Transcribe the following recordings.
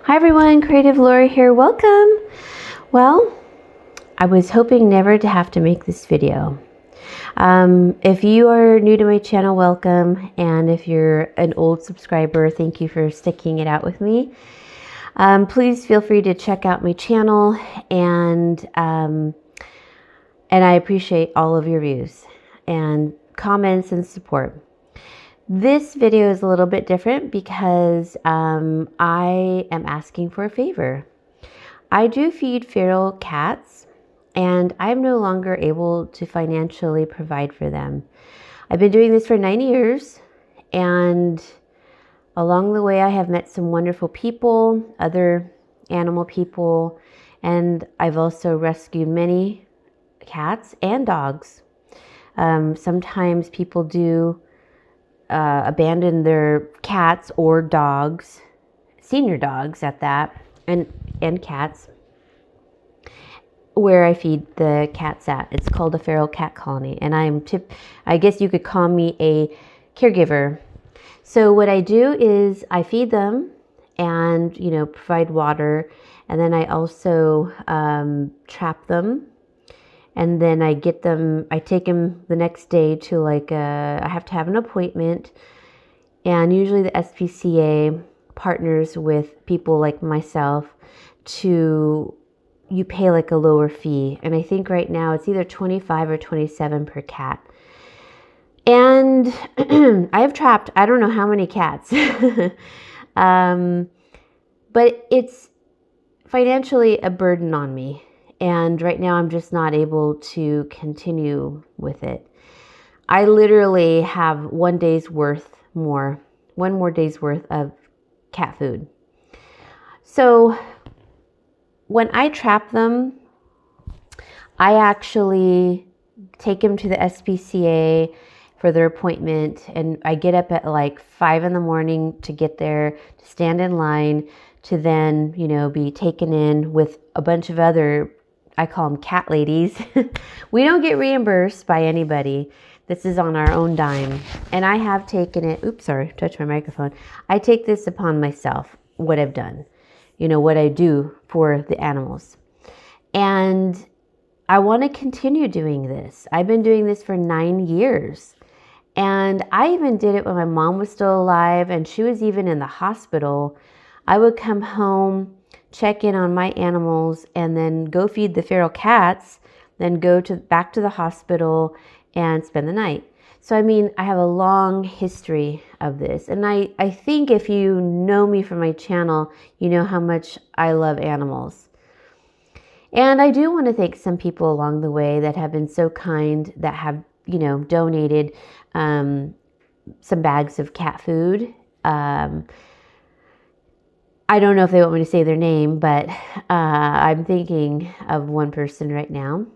Hi everyone, Creative Lori here. Welcome. Well, I was hoping never to have to make this video. If you are new to my channel, welcome. And if you're an old subscriber, thank you for sticking it out with me. Please feel free to check out my channel, and I appreciate all of your views and comments and support. This video is a little bit different because I am asking for a favor. I do feed feral cats, and I'm no longer able to financially provide for them. I've been doing this for 9 years, and along the way I have met some wonderful people, other animal people, and I've also rescued many cats and dogs. Sometimes people do abandon their cats or dogs, senior dogs at that, and cats, where I feed the cats at. It's called a feral cat colony, and I guess you could call me a caregiver. So what I do is I feed them and, provide water, and then I also trap them. And then I take them the next day to I have to have an appointment. And usually the SPCA partners with people like myself you pay a lower fee. And I think right now it's either 25 or 27 per cat. And I have trapped, I don't know how many cats, but it's financially a burden on me. And right now I'm just not able to continue with it. I literally have one more day's worth of cat food. So when I trap them, I actually take them to the SPCA for their appointment, and I get up at 5 in the morning to get there, to stand in line, to then, be taken in with a bunch of other, I call them cat ladies. We don't get reimbursed by anybody. This is on our own dime. And I have taken it, oops, sorry, touched my microphone. I take this upon myself, what I've done, what I do for the animals. And I want to continue doing this. I've been doing this for 9 years. And I even did it when my mom was still alive and she was even in the hospital. I would come home, check in on my animals, and then go feed the feral cats, then go back to the hospital and spend the night. So, I have a long history of this. And I think if you know me from my channel, you know how much I love animals. And I do want to thank some people along the way that have been so kind, that have, donated some bags of cat food. I don't know if they want me to say their name, but I'm thinking of one person right now.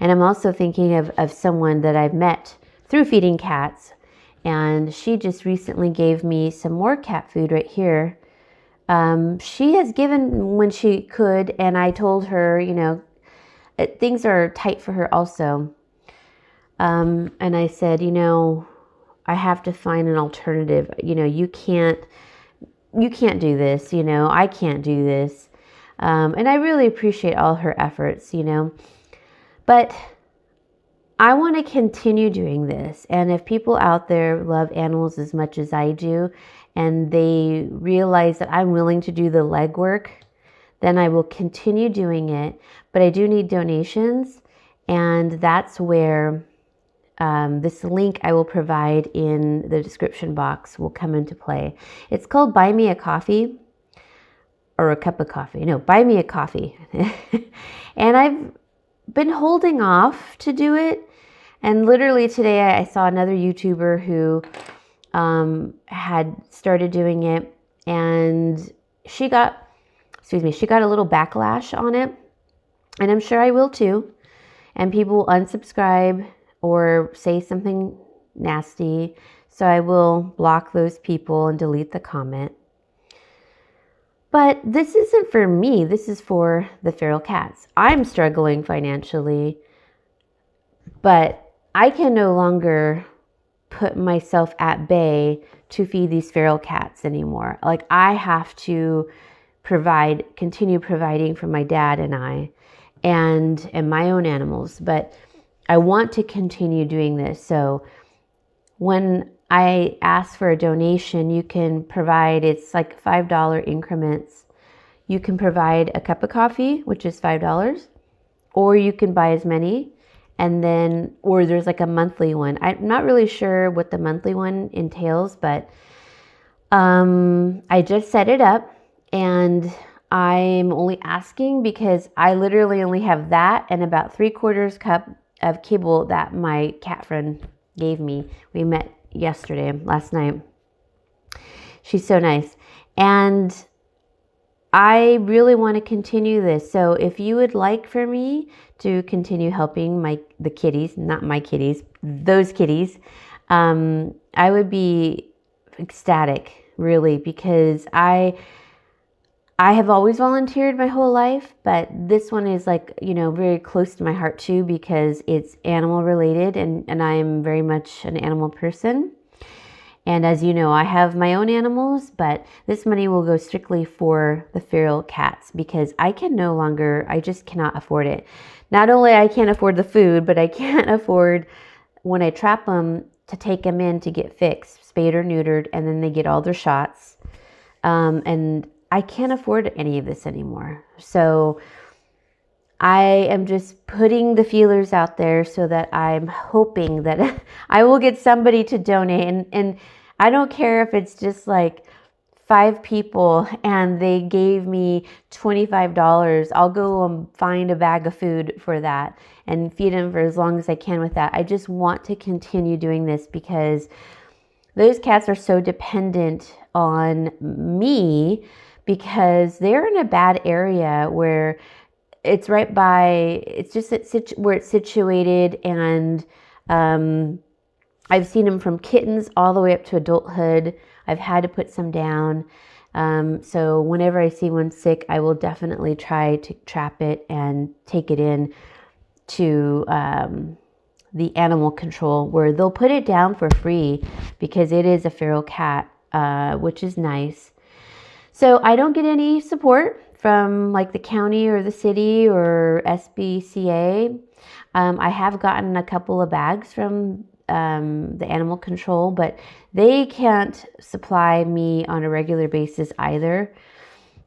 And I'm also thinking of someone that I've met through feeding cats. And she just recently gave me some more cat food right here. She has given when she could, and I told her, things are tight for her also. And I said, I have to find an alternative. You can't do this, I can't do this. And I really appreciate all her efforts, But I want to continue doing this. And if people out there love animals as much as I do, and they realize that I'm willing to do the legwork, then I will continue doing it. But I do need donations. And that's where this link I will provide in the description box will come into play. It's called Buy Me a Coffee, or a cup of coffee. No, Buy Me a Coffee. And I've been holding off to do it. And literally today I saw another YouTuber who had started doing it, and she got a little backlash on it. And I'm sure I will too. And people will unsubscribe or say something nasty. So I will block those people and delete the comment. But this isn't for me. This is for the feral cats. I'm struggling financially, but I can no longer put myself at bay to feed these feral cats anymore. Like, I have to continue providing for my dad and I and my own animals, but I want to continue doing this. So when I ask for a donation, you can provide, it's like $5 increments. You can provide a cup of coffee, which is $5, or you can buy as many. And then, or there's like a monthly one. I'm not really sure what the monthly one entails, but I just set it up, and I'm only asking because I literally only have that and about 3/4 cup of kibble that my cat friend gave me. We met last night. She's so nice. And I really want to continue this. So if you would like for me to continue helping the kitties, not my kitties, those kitties, I would be ecstatic, really, because I have always volunteered my whole life, but this one is like, very close to my heart too, because it's animal related, and I am very much an animal person. And as you know, I have my own animals, but this money will go strictly for the feral cats because I just cannot afford it. Not only I can't afford the food, but I can't afford, when I trap them, to take them in to get fixed, spayed or neutered, and then they get all their shots. And I can't afford any of this anymore. So I am just putting the feelers out there so that I'm hoping that I will get somebody to donate. And I don't care if it's just like 5 people and they gave me $25. I'll go and find a bag of food for that and feed them for as long as I can with that. I just want to continue doing this because those cats are so dependent on me, because they're in a bad area where it's right by, it's just where it's situated, and I've seen them from kittens all the way up to adulthood. I've had to put some down. So whenever I see one sick, I will definitely try to trap it and take it in to the animal control, where they'll put it down for free because it is a feral cat, which is nice. So I don't get any support from like the county or the city or SPCA. I have gotten a couple of bags from the animal control, but they can't supply me on a regular basis either.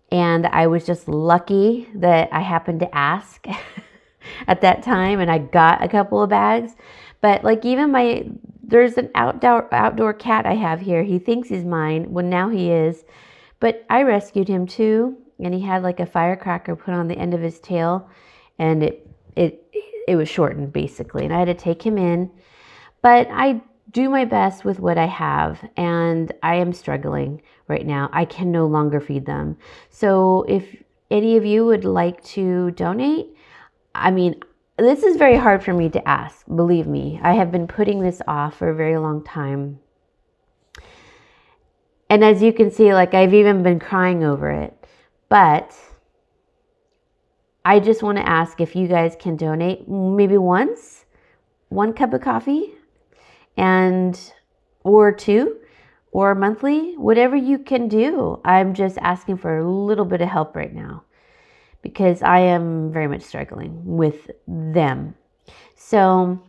And I was just lucky that I happened to ask at that time, and I got a couple of bags. But like, even there's an outdoor cat I have here. He thinks he's mine. Well, now he is. But I rescued him too, and he had like a firecracker put on the end of his tail, and it was shortened basically, and I had to take him in. But I do my best with what I have, and I am struggling right now. I can no longer feed them. So if any of you would like to donate, I mean, this is very hard for me to ask, believe me. I have been putting this off for a very long time. And as you can see, like, I've even been crying over it. But I just want to ask if you guys can donate maybe once, 1 cup of coffee, or 2, or monthly, whatever you can do. I'm just asking for a little bit of help right now because I am very much struggling with them. So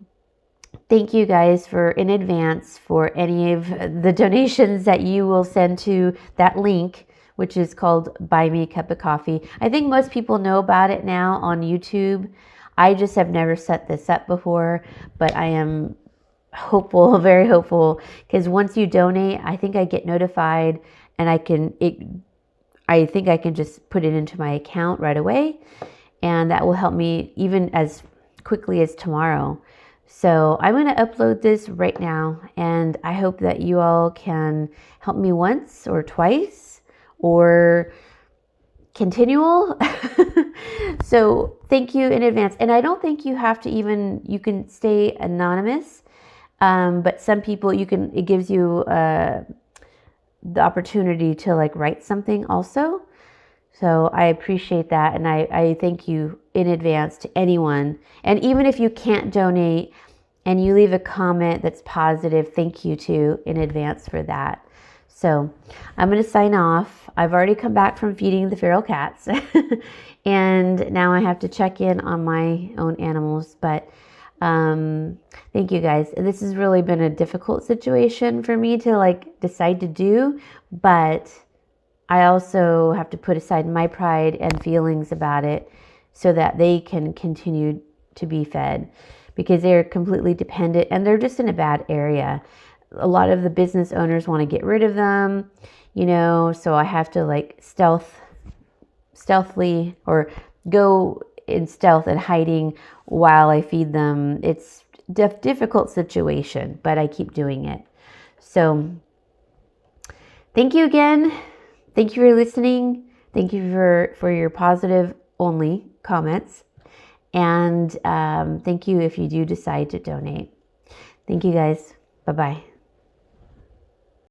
thank you guys in advance for any of the donations that you will send to that link, which is called Buy Me a Cup of Coffee. I think most people know about it now on YouTube. I just have never set this up before, but I am hopeful, very hopeful, because once you donate, I think I get notified, and I think I can just put it into my account right away, and that will help me even as quickly as tomorrow. So I'm going to upload this right now, and I hope that you all can help me once or twice or continual. So thank you in advance. And I don't think you have to you can stay anonymous. But some people, it gives you the opportunity to like write something also. So I appreciate that. And I thank you in advance to anyone. And even if you can't donate and you leave a comment that's positive, thank you too in advance for that. So I'm going to sign off. I've already come back from feeding the feral cats and now I have to check in on my own animals. But thank you guys. This has really been a difficult situation for me to like decide to do, but I also have to put aside my pride and feelings about it so that they can continue to be fed, because they're completely dependent and they're just in a bad area. A lot of the business owners want to get rid of them, you know, so I have to like stealthily or go in stealth and hiding while I feed them. It's a difficult situation, but I keep doing it. So thank you again. Thank you for listening. Thank you for your positive only comments. And thank you if you do decide to donate. Thank you guys. Bye-bye.